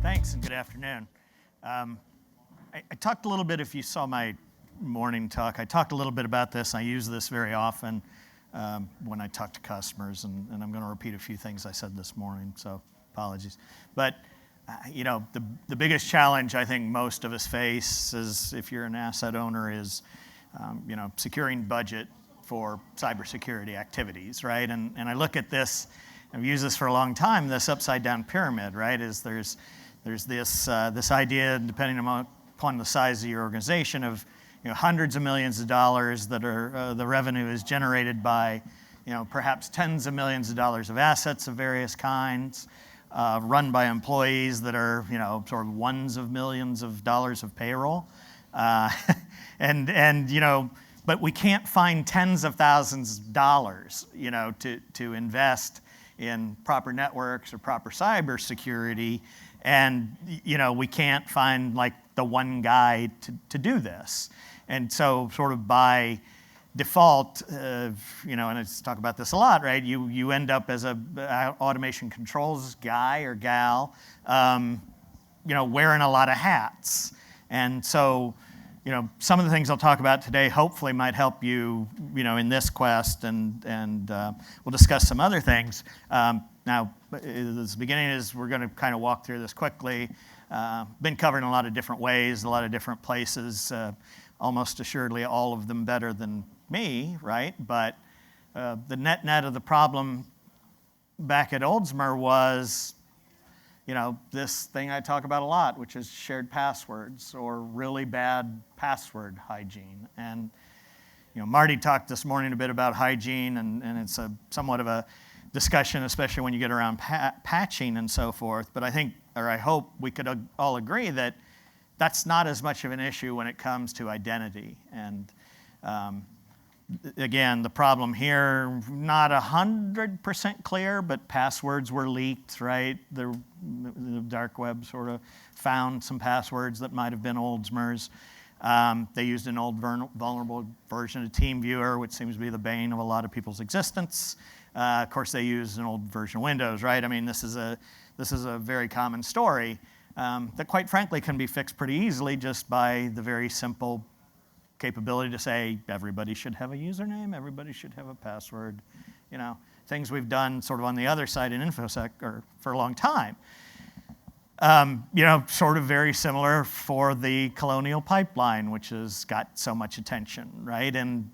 Thanks and good afternoon. I talked a little bit, if you saw my morning talk, I talked a little bit about this. I use this very often when I talk to customers, and I'm going to repeat a few things I said this morning, so apologies. But the biggest challenge I think most of us face is, if you're an asset owner, is securing budget for cybersecurity activities, right? And I look at this, I've used this for a long time, this upside down pyramid, right? Is there's this idea, depending upon the size of your organization, of hundreds of millions of dollars that are the revenue is generated by perhaps tens of millions of dollars of assets of various kinds, run by employees that are sort of ones of millions of dollars of payroll, but we can't find tens of thousands of dollars to invest in proper networks or proper cybersecurity. And we can't find like the one guy to do this. And so sort of by default, and I talk about this a lot, right? You end up as a automation controls guy or gal, wearing a lot of hats. And so, some of the things I'll talk about today hopefully might help you, in this quest, and we'll discuss some other things. Now, the beginning is we're going to kind of walk through this quickly. Been covered in a lot of different ways, a lot of different places, almost assuredly all of them better than me, right? But the net of the problem back at Oldsmar was, this thing I talk about a lot, which is shared passwords or really bad password hygiene. And Marty talked this morning a bit about hygiene, and it's somewhat of a discussion, especially when you get around patching and so forth. But I think, or I hope we could all agree that that's not as much of an issue when it comes to identity. And again, the problem here, not 100% clear, but passwords were leaked, right? The dark web sort of found some passwords that might have been Oldsmar's. They used an old vulnerable version of TeamViewer, which seems to be the bane of a lot of people's existence. Of course, they used an old version of Windows, right? I mean, this is a very common story that, quite frankly, can be fixed pretty easily just by the very simple capability to say everybody should have a username, everybody should have a password. Things we've done sort of on the other side in InfoSec or for a long time. Sort of very similar for the Colonial Pipeline, which has got so much attention, right? And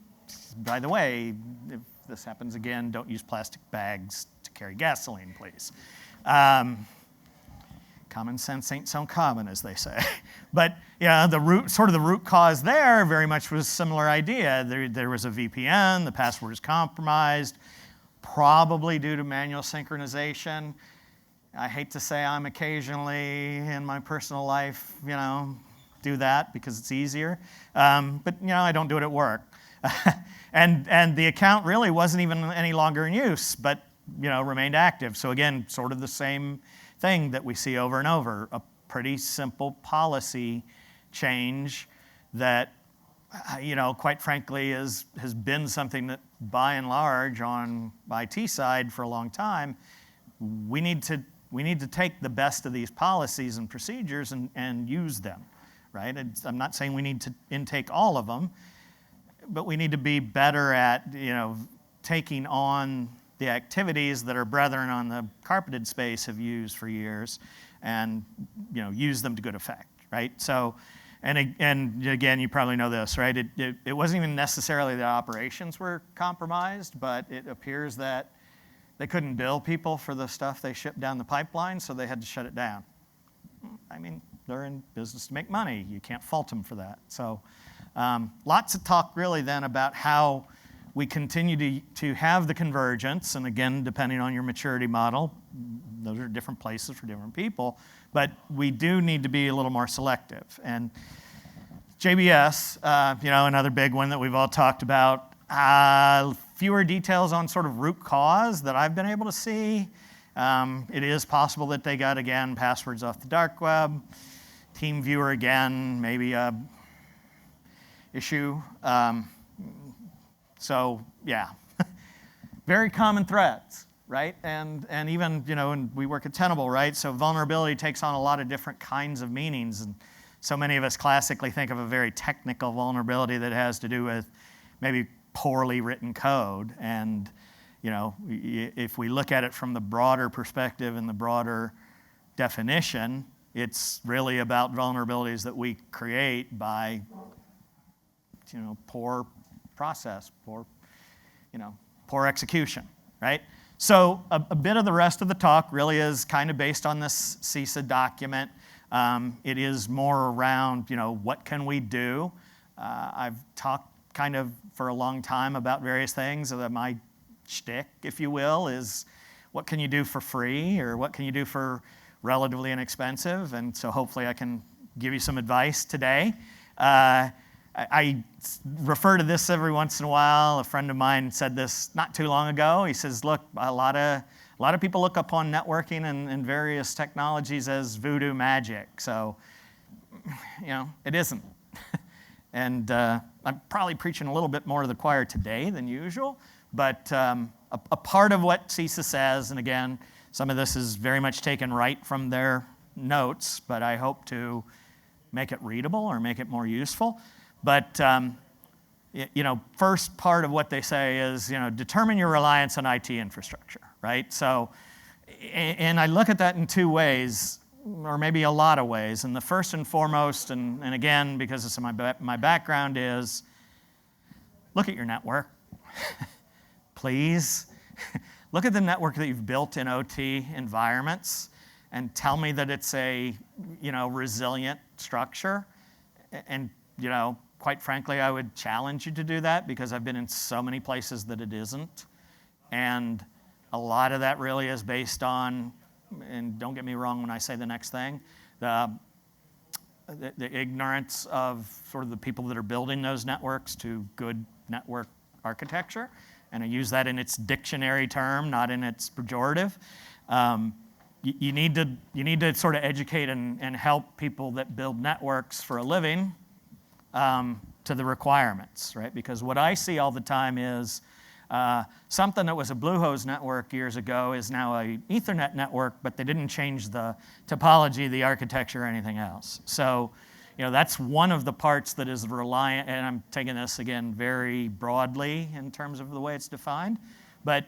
by the way, if this happens again, don't use plastic bags to carry gasoline, please. Common sense ain't so common, as they say. But the root cause there very much was a similar idea. There was a VPN, the password was compromised, probably due to manual synchronization. I hate to say I'm occasionally in my personal life, do that because it's easier. But I don't do it at work. And the account really wasn't even any longer in use, but remained active. So again, sort of the same thing that we see over and over, a pretty simple policy change that, quite frankly, has been something that, by and large, on IT side for a long time, we need to take the best of these policies and procedures and use them, right? I'm not saying we need to intake all of them, but we need to be better at, taking on the activities that our brethren on the carpeted space have used for years and, use them to good effect, right? So, and again, you probably know this, right? It wasn't even necessarily the operations were compromised, but it appears that they couldn't bill people for the stuff they shipped down the pipeline, so they had to shut it down. I mean, they're in business to make money. You can't fault them for that. So lots of talk really then about how we continue to have the convergence, and again, depending on your maturity model, those are different places for different people, but we do need to be a little more selective. And JBS, another big one that we've all talked about, fewer details on sort of root cause that I've been able to see. It is possible that they got, again, passwords off the dark web. TeamViewer, again, maybe a issue. So, yeah, very common threats. right? And even, and we work at Tenable, right? So vulnerability takes on a lot of different kinds of meanings. And so many of us classically think of a very technical vulnerability that has to do with maybe poorly written code. And, if we look at it from the broader perspective and the broader definition, it's really about vulnerabilities that we create by, poor process, poor execution, right? So a bit of the rest of the talk really is kind of based on this CISA document. It is more around, what can we do? I've talked kind of for a long time about various things. My shtick, if you will, is what can you do for free or what can you do for relatively inexpensive? And so hopefully I can give you some advice today. I refer to this every once in a while. A friend of mine said this not too long ago. He says, look, a lot of people look upon networking and various technologies as voodoo magic. So, it isn't. And I'm probably preaching a little bit more to the choir today than usual. But a part of what CISA says, and again, some of this is very much taken right from their notes, but I hope to make it readable or make it more useful. But, first part of what they say is, determine your reliance on IT infrastructure, right? So, and I look at that in two ways, or maybe a lot of ways. And the first and foremost, and again, because it's my background, is look at your network. Please. Look at the network that you've built in OT environments and tell me that it's a, resilient structure. And, quite frankly, I would challenge you to do that because I've been in so many places that it isn't. And a lot of that really is based on, and don't get me wrong when I say the next thing, the ignorance of sort of the people that are building those networks to good network architecture. And I use that in its dictionary term, not in its pejorative. You need to sort of educate and help people that build networks for a living to the requirements, right? Because what I see all the time is something that was a Bluehost network years ago is now an Ethernet network, but they didn't change the topology, the architecture, or anything else. So, that's one of the parts that is reliant, and I'm taking this again very broadly in terms of the way it's defined, but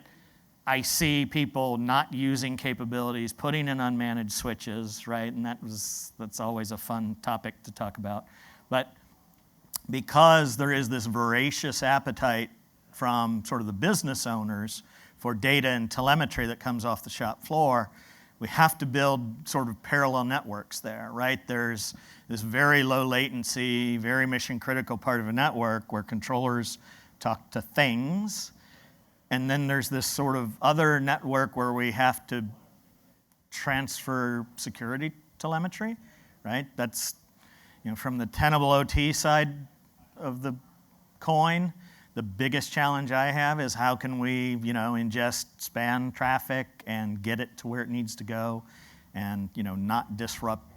I see people not using capabilities, putting in unmanaged switches, right? And that's always a fun topic to talk about. But because there is this voracious appetite from sort of the business owners for data and telemetry that comes off the shop floor, we have to build sort of parallel networks there, right? There's this very low latency, very mission critical part of a network where controllers talk to things. And then there's this sort of other network where we have to transfer security telemetry, right? That's, from the Tenable OT side of the coin, the biggest challenge I have is how can we, ingest span traffic and get it to where it needs to go and, not disrupt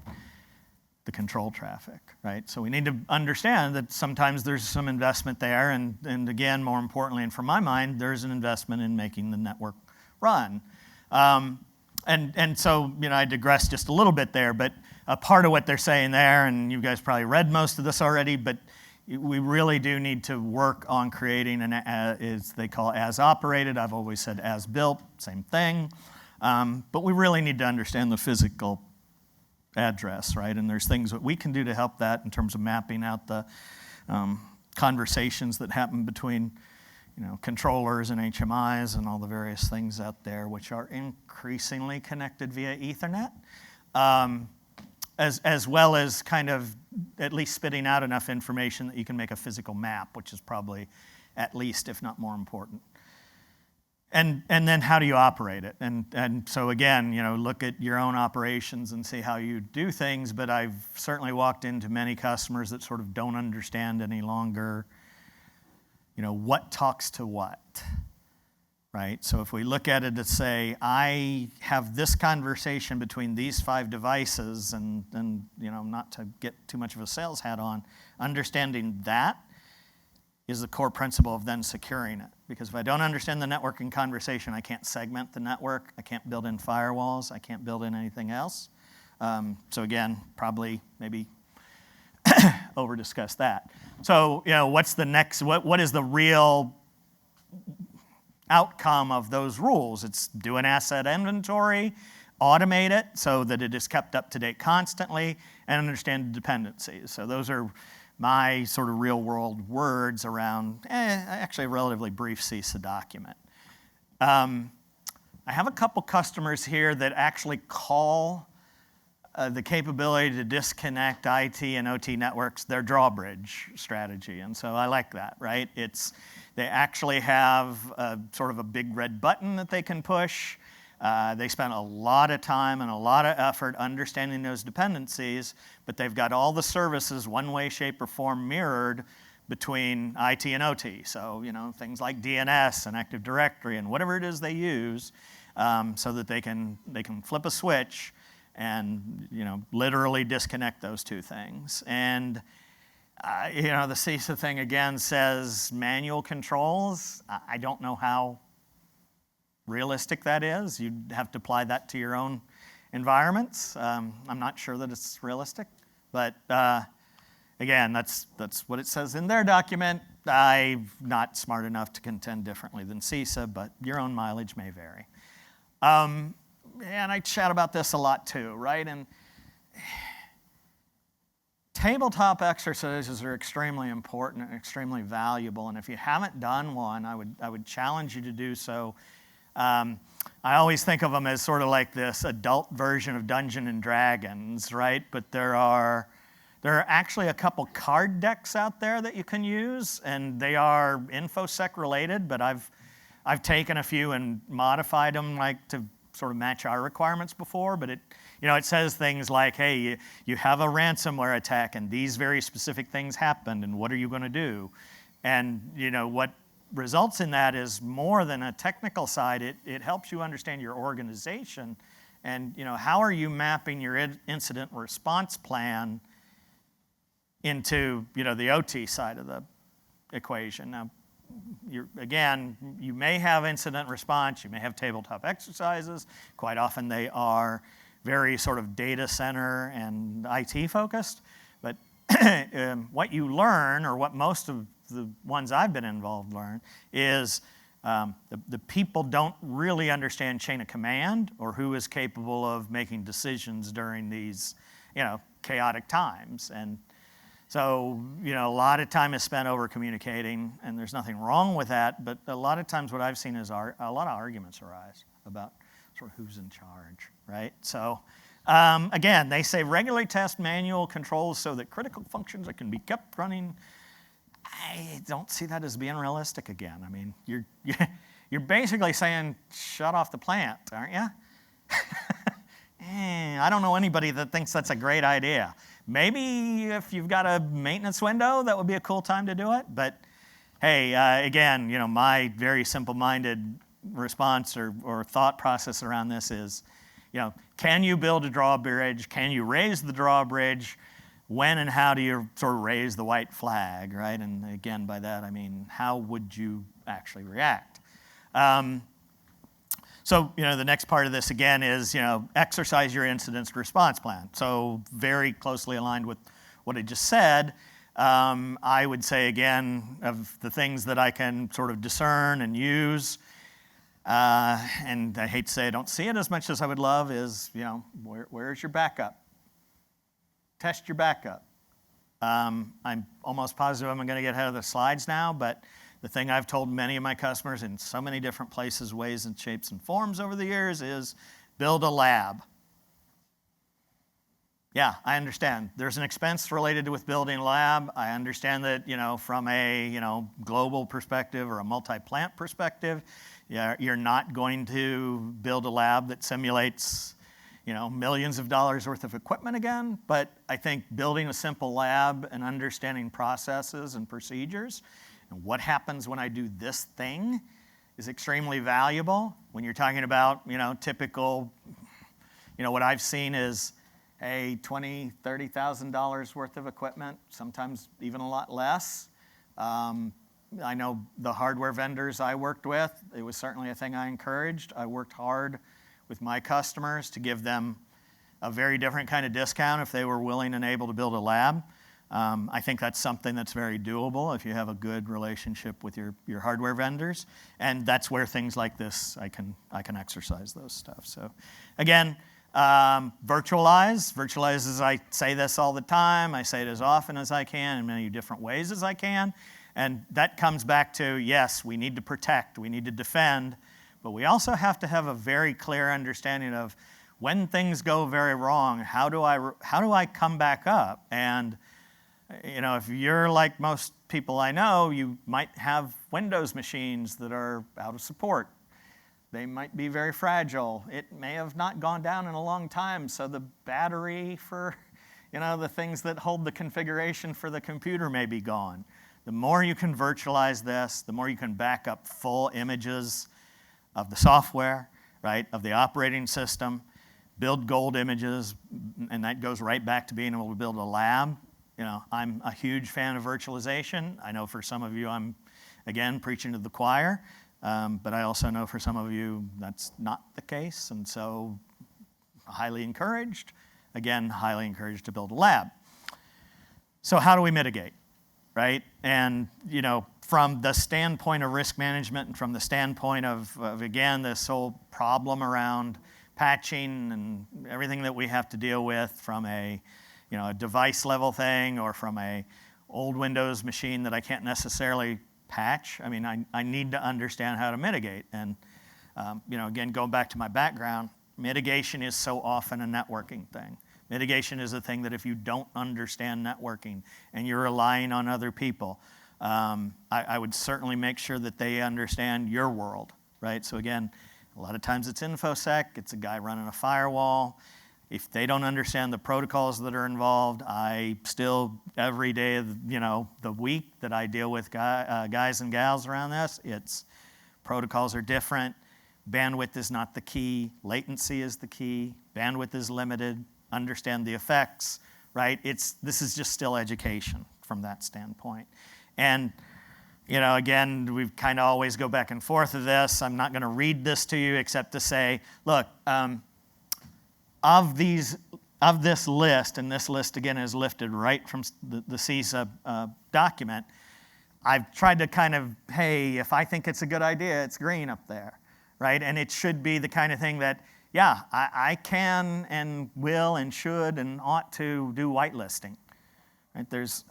the control traffic, right? So we need to understand that sometimes there's some investment there and again, more importantly, and from my mind, there's an investment in making the network run. And so, I digress just a little bit there, but a part of what they're saying there, and you guys probably read most of this already, but we really do need to work on creating as they call as operated. I've always said as built, same thing. But we really need to understand the physical address, right? And there's things that we can do to help that in terms of mapping out the conversations that happen between controllers and HMIs and all the various things out there, which are increasingly connected via Ethernet. As well as kind of at least spitting out enough information that you can make a physical map, which is probably at least, if not more important. And then how do you operate it? And so again, look at your own operations and see how you do things, but I've certainly walked into many customers that sort of don't understand any longer, what talks to what. Right? So if we look at it to say, I have this conversation between these 5 devices and not to get too much of a sales hat on, understanding that is the core principle of then securing it, because if I don't understand the networking conversation, I can't segment the network, I can't build in firewalls, I can't build in anything else. So again, probably maybe over discuss that. So what's the next? What is the real outcome of those rules? It's do an asset inventory, automate it so that it is kept up to date constantly, and understand the dependencies. So those are my sort of real world words around actually a relatively brief CISA document. I have a couple customers here that actually call the capability to disconnect IT and OT networks their drawbridge strategy. And so I like that, right? They actually have sort of a big red button that they can push. They spend a lot of time and a lot of effort understanding those dependencies, but they've got all the services one way, shape, or form mirrored between IT and OT. So, things like DNS and Active Directory and whatever it is they use, so that they can flip a switch and, literally disconnect those two things. And, the CISA thing again says manual controls. I don't know how realistic that is. You'd have to apply that to your own environments. I'm not sure that it's realistic, but again, that's what it says in their document. I'm not smart enough to contend differently than CISA, but your own mileage may vary. And I chat about this a lot too, right? And tabletop exercises are extremely important and extremely valuable, and if you haven't done one, I would challenge you to do so. I always think of them as sort of like this adult version of Dungeons and Dragons, right? But there are actually a couple card decks out there that you can use, and they are InfoSec related, but I've taken a few and modified them like to sort of match our requirements before, but it says things like, hey, you have a ransomware attack and these very specific things happened, and what are you going to do? And what results in that is more than a technical side. It helps you understand your organization and how are you mapping your incident response plan into the OT side of the equation. Now, you may have incident response, you may have tabletop exercises. Quite often they are very sort of data center and IT focused, but what you learn, or what most of the ones I've been involved learn, is the people don't really understand chain of command or who is capable of making decisions during these chaotic times. And so, a lot of time is spent over communicating, and there's nothing wrong with that, but a lot of times what I've seen is a lot of arguments arise about sort of who's in charge, right? So, again, they say regularly test manual controls so that critical functions can be kept running. I don't see that as being realistic again. I mean, you're basically saying shut off the plant, aren't you? I don't know anybody that thinks that's a great idea. Maybe if you've got a maintenance window, that would be a cool time to do it. But hey, again, my very simple-minded response or thought process around this is, can you build a drawbridge? Can you raise the drawbridge? When and how do you sort of raise the white flag, right? And again, by that I mean, how would you actually react? So, the next part of this again is, exercise your incident response plan. So very closely aligned with what I just said. I would say again, of the things that I can sort of discern and use, and I hate to say I don't see it as much as I would love, is, where's your backup? Test your backup. I'm almost positive I'm going to get ahead of the slides now, but the thing I've told many of my customers in so many different places, ways, and shapes and forms over the years is build a lab. Yeah, I understand. There's an expense related with building a lab. I understand that, from a, global perspective or a multi-plant perspective, you're not going to build a lab that simulates, millions of dollars worth of equipment again. But I think building a simple lab and understanding processes and procedures and what happens when I do this thing is extremely valuable. When you're talking about, typical, what I've seen is, hey, $20,000, $30,000 worth of equipment, sometimes even a lot less. I know the hardware vendors I worked with, it was certainly a thing I encouraged. I worked hard with my customers to give them a very different kind of discount if they were willing and able to build a lab. I think that's something that's very doable if you have a good relationship with your hardware vendors, and that's where things like this, I can exercise those stuff. So again, virtualize as I say this all the time, I say it as often as I can in many different ways as I can, and that comes back to, yes, we need to protect, we need to defend, but we also have to have a very clear understanding of when things go very wrong, how do I come back up? And if you're like most people I know, you might have Windows machines that are out of support. They might be very fragile. It may have not gone down in a long time, so the battery for the things that hold the configuration for the computer may be gone. The more you can virtualize this, the more you can back up full images of the software, right, of the operating system, build gold images, and that goes right back to being able to build a lab. I'm a huge fan of virtualization. I know for some of you I'm, again, preaching to the choir, but I also know for some of you that's not the case, and so highly encouraged to build a lab. So how do we mitigate, right? And, from the standpoint of risk management and from the standpoint of again, this whole problem around patching and everything that we have to deal with from a device level thing or from a old Windows machine that I can't necessarily patch. I mean, I need to understand how to mitigate. And, again, going back to my background, mitigation is so often a networking thing. Mitigation is a thing that if you don't understand networking and you're relying on other people, I would certainly make sure that they understand your world, right? So again, a lot of times it's InfoSec, it's a guy running a firewall. If they don't understand the protocols that are involved, I still, every day of the week that I deal with guys and gals around this, it's protocols are different. Bandwidth is not the key. Latency is the key. Bandwidth is limited. Understand the effects, right? This is just still education from that standpoint. And again, we kind of always go back and forth of this. I'm not going to read this to you except to say, look, of this list, and this list again is lifted right from the CISA document, I've tried to kind of, hey, if I think it's a good idea, it's green up there, right? And it should be the kind of thing that, yeah, I can and will and should and ought to do whitelisting. Right? There's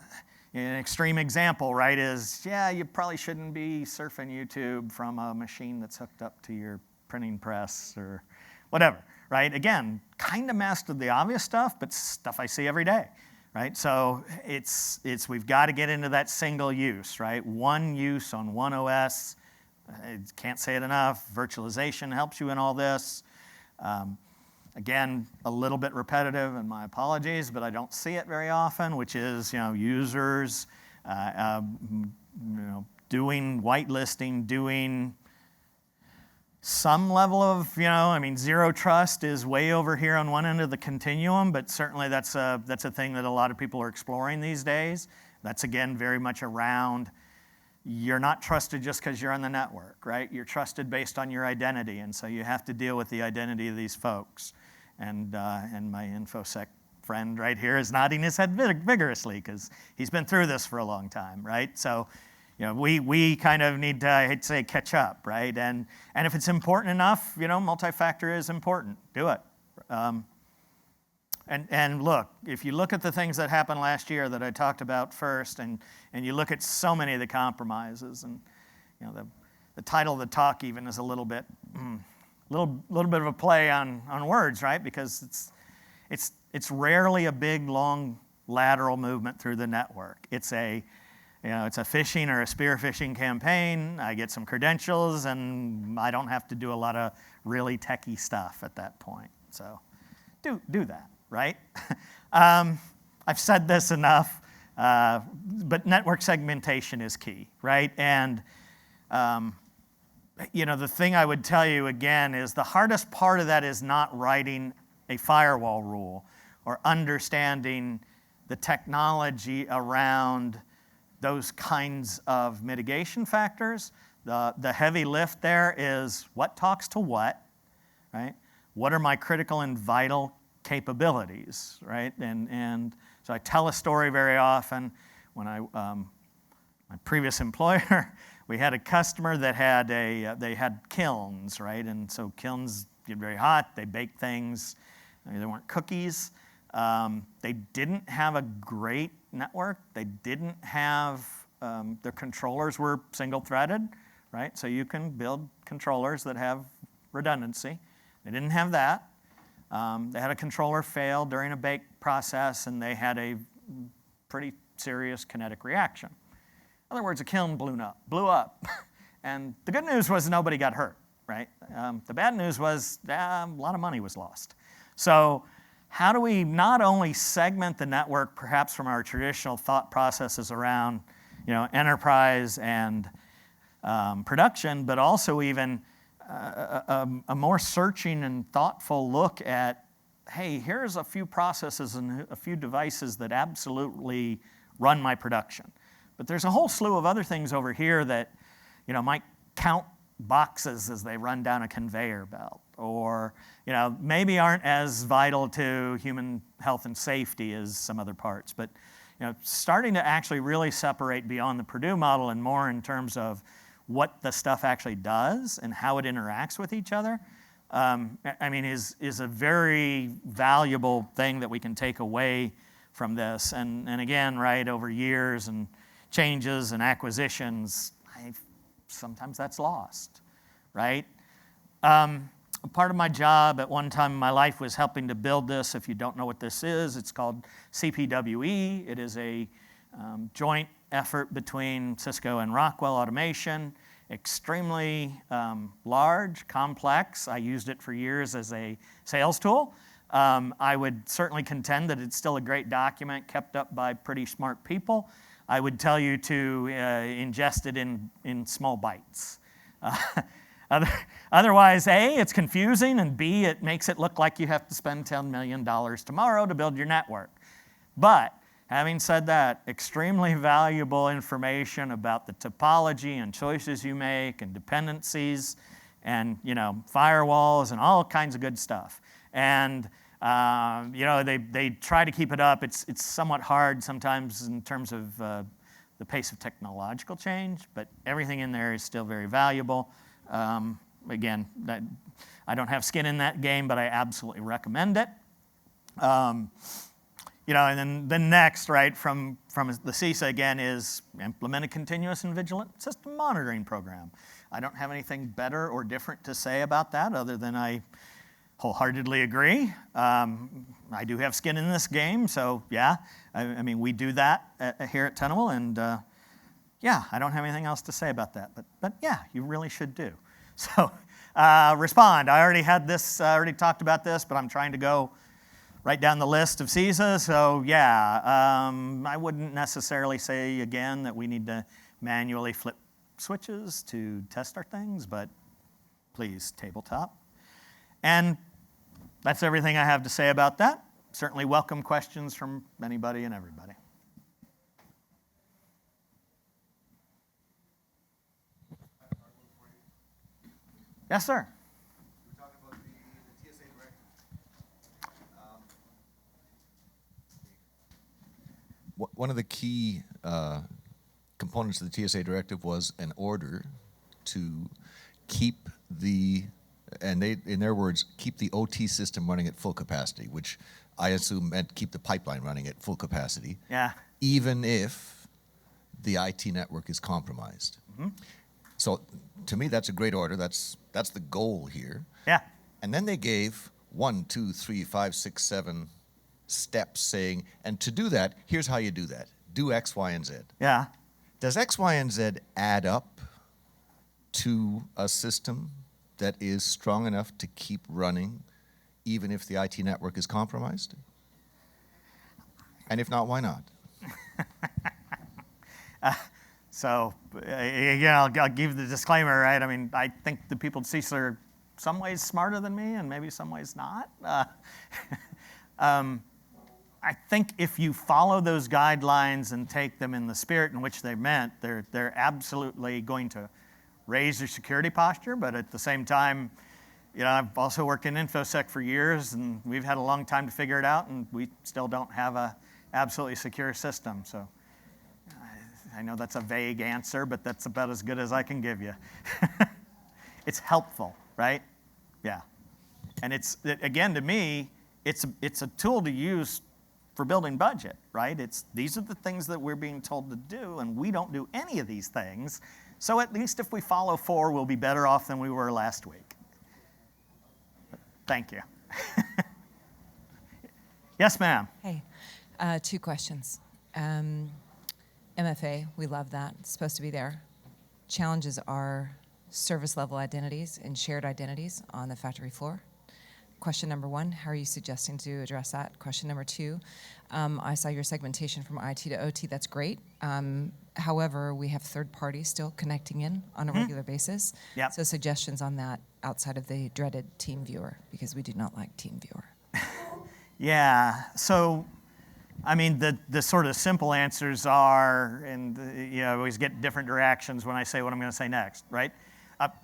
an extreme example, right, is, yeah, you probably shouldn't be surfing YouTube from a machine that's hooked up to your printing press or whatever, right? Again, kind of mastered the obvious stuff, but stuff I see every day, right? So we've got to get into that single use, right? One use on one OS. I can't say it enough. Virtualization helps you in all this. Again, a little bit repetitive, and my apologies, but I don't see it very often, which is, users, doing whitelisting, doing some level of, zero trust is way over here on one end of the continuum, but certainly that's a thing that a lot of people are exploring these days. That's, again, very much around, you're not trusted just because you're on the network, right? You're trusted based on your identity, and so you have to deal with the identity of these folks. And my InfoSec friend right here is nodding his head vigorously because he's been through this for a long time, right? So, we kind of need to, I hate to say, catch up, right? And if it's important enough, multi-factor is important. Do it. And look, if you look at the things that happened last year that I talked about first, and you look at so many of the compromises, and the title of the talk even is a little bit of a play on words, right? Because it's rarely a big, long lateral movement through the network. It's a phishing or a spear phishing campaign. I get some credentials, and I don't have to do a lot of really techie stuff at that point. So do that, right? I've said this enough, but network segmentation is key, right? And the thing I would tell you again is the hardest part of that is not writing a firewall rule or understanding the technology around those kinds of mitigation factors. The heavy lift there is what talks to what, right? What are my critical and vital capabilities, right? And so I tell a story very often. When my previous employer, we had a customer that had they had kilns, right? And so kilns get very hot. They bake things. They weren't cookies. They didn't have a great network. They didn't have their controllers were single-threaded, right? So you can build controllers that have redundancy. They didn't have that. They had a controller fail during a bake process, and they had a pretty serious kinetic reaction. In other words, a kiln blew up. And the good news was nobody got hurt, right? The bad news was a lot of money was lost. So how do we not only segment the network perhaps from our traditional thought processes around enterprise and production, but also even a more searching and thoughtful look at, hey, here's a few processes and a few devices that absolutely run my production. But there's a whole slew of other things over here that might count boxes as they run down a conveyor belt, or maybe aren't as vital to human health and safety as some other parts. But starting to actually really separate beyond the Purdue model and more in terms of what the stuff actually does and how it interacts with each other, is a very valuable thing that we can take away from this. And again, right, over years and changes and acquisitions, sometimes that's lost, right? Part of my job at one time in my life was helping to build this. If you don't know what this is, it's called CPWE. It is a joint effort between Cisco and Rockwell Automation. Extremely large, complex. I used it for years as a sales tool. I would certainly contend that it's still a great document kept up by pretty smart people. I would tell you to ingest it in small bites. Otherwise, A, it's confusing, and B, it makes it look like you have to spend $10 million tomorrow to build your network. But having said that, extremely valuable information about the topology and choices you make and dependencies and firewalls and all kinds of good stuff. And they try to keep it up. It's somewhat hard sometimes in terms of the pace of technological change, but everything in there is still very valuable. Again, I don't have skin in that game, but I absolutely recommend it. And then next, right, from the CISA again is implement a continuous and vigilant system monitoring program. I don't have anything better or different to say about that other than I wholeheartedly agree. I do have skin in this game, so yeah, we do that here at Tenable, and I don't have anything else to say about that, but yeah, you really should do. So respond. I already talked about this, but I'm trying to go right down the list of CISA, so yeah, I wouldn't necessarily say again that we need to manually flip switches to test our things, but please, tabletop. And that's everything I have to say about that. Certainly welcome questions from anybody and everybody. Yes, sir. We're talking about the TSA directive. One of the key components of the TSA directive was an order to keep in their words, keep the OT system running at full capacity, which I assume meant keep the pipeline running at full capacity, even if the IT network is compromised. Mm-hmm. So to me, that's a great order. That's the goal here. Yeah. And then they gave 1, 2, 3, 5, 6, 7 steps saying, and to do that, here's how you do that. Do X, Y, and Z. Yeah. Does X, Y, and Z add up to a system that is strong enough to keep running even if the IT network is compromised? And if not, why not? So, again, I'll give the disclaimer, right? I think the people at CISA are some ways smarter than me and maybe some ways not. I think if you follow those guidelines and take them in the spirit in which they meant, they're absolutely going to raise your security posture, but at the same time, I've also worked in InfoSec for years, and we've had a long time to figure it out, and we still don't have a absolutely secure system. So I know that's a vague answer, but that's about as good as I can give you. It's helpful, right? Yeah. And again, to me, it's a tool to use for building budget, right? These are the things that we're being told to do, and we don't do any of these things. So at least if we follow 4, we'll be better off than we were last week. Thank you. Yes, ma'am. Hey, 2 questions. MFA, we love that. It's supposed to be there. Challenges are service level identities and shared identities on the factory floor. Question number 1, how are you suggesting to address that? Question number 2, I saw your segmentation from IT to OT. That's great. However, we have third parties still connecting in on a regular basis. Yep. So suggestions on that outside of the dreaded Team Viewer, because we do not like Team Viewer. Yeah. So, I mean, the sort of simple answers are, and I always get different reactions when I say what I'm going to say next, right?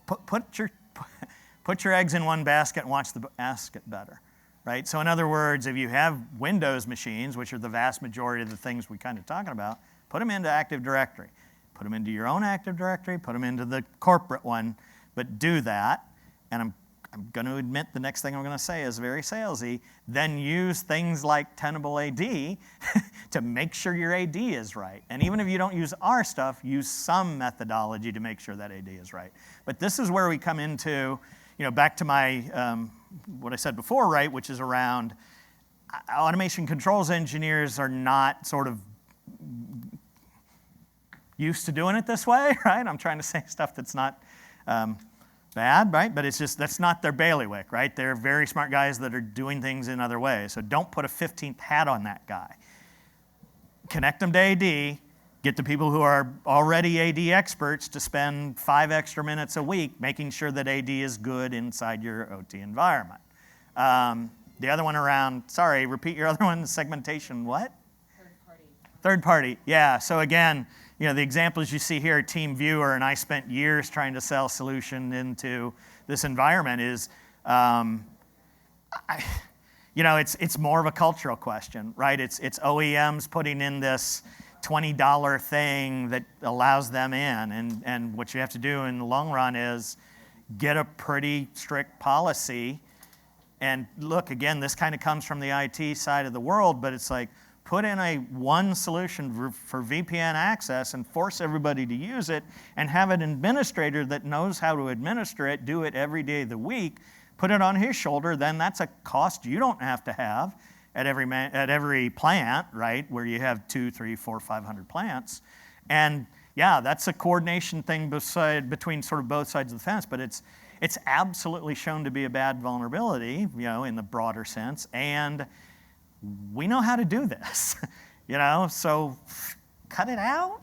Put your eggs in one basket and watch the basket better, right? So in other words, if you have Windows machines, which are the vast majority of the things we're kind of talking about, put them into Active Directory. Put them into your own Active Directory, put them into the corporate one, but do that. And I'm going to admit the next thing I'm going to say is very salesy. Then use things like Tenable AD to make sure your AD is right. And even if you don't use our stuff, use some methodology to make sure that AD is right. But this is where we come into, back to my, what I said before, right, which is around automation controls engineers are not sort of used to doing it this way, right? I'm trying to say stuff that's not bad, right? But it's just, that's not their bailiwick, right? They're very smart guys that are doing things in other ways. So don't put a 15th hat on that guy. Connect them to AD, get the people who are already AD experts to spend 5 extra minutes a week making sure that AD is good inside your OT environment. The other one around, sorry, repeat your other one, segmentation, what? Third party. Third party, yeah. So again, the examples you see here are Team Viewer, and I spent years trying to sell solution into this environment is, it's more of a cultural question, right? It's OEMs putting in this $20 thing that allows them in, and what you have to do in the long run is get a pretty strict policy. And look, again, this kind of comes from the IT side of the world, but it's like, put in one solution for VPN access and force everybody to use it, and have an administrator that knows how to administer it, do it every day of the week, put it on his shoulder. Then that's a cost you don't have to have at every plant, right, where you have 200, 300, 400, 500 plants. And yeah, that's a coordination thing between sort of both sides of the fence, but it's absolutely shown to be a bad vulnerability, in the broader sense. And we know how to do this, so cut it out.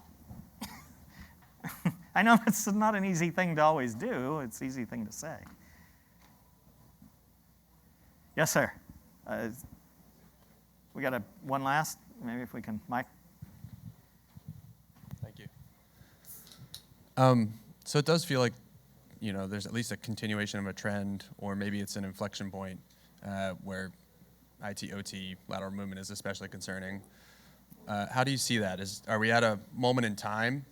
I know that's not an easy thing to always do. It's an easy thing to say. Yes, sir. We got one last, maybe if we can, Mike. Thank you. So it does feel like, there's at least a continuation of a trend, or maybe it's an inflection point where IT/OT lateral movement is especially concerning. How do you see that? Are we at a moment in time,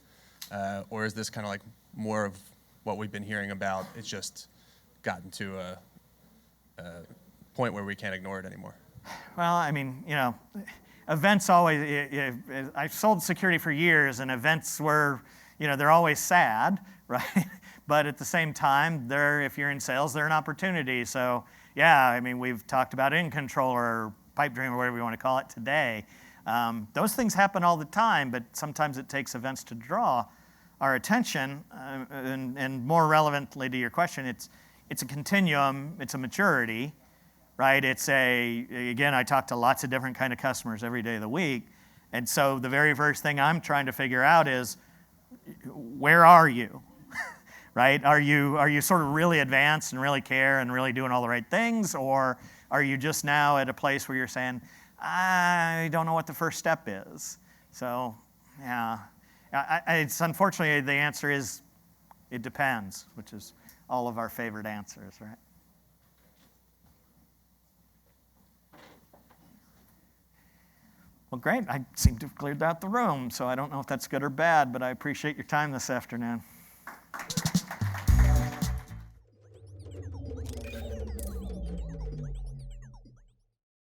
or is this kind of like more of what we've been hearing about? It's just gotten to a point where we can't ignore it anymore. Well, I mean, events always. I've sold security for years, and events were, they're always sad, right? But at the same time, if you're in sales, they're an opportunity. So. Yeah, I mean, we've talked about in controller or pipe dream or whatever you want to call it today. Those things happen all the time, but sometimes it takes events to draw our attention. And more relevantly to your question, it's a continuum, it's a maturity, right? Again, I talk to lots of different kind of customers every day of the week. And so the very first thing I'm trying to figure out is, where are you? Right? Are you sort of really advanced and really care and really doing all the right things? Or are you just now at a place where you're saying, I don't know what the first step is. So, yeah, it's unfortunately the answer is it depends, which is all of our favorite answers, right? Well, great. I seem to have cleared out the room, so I don't know if that's good or bad, but I appreciate your time this afternoon.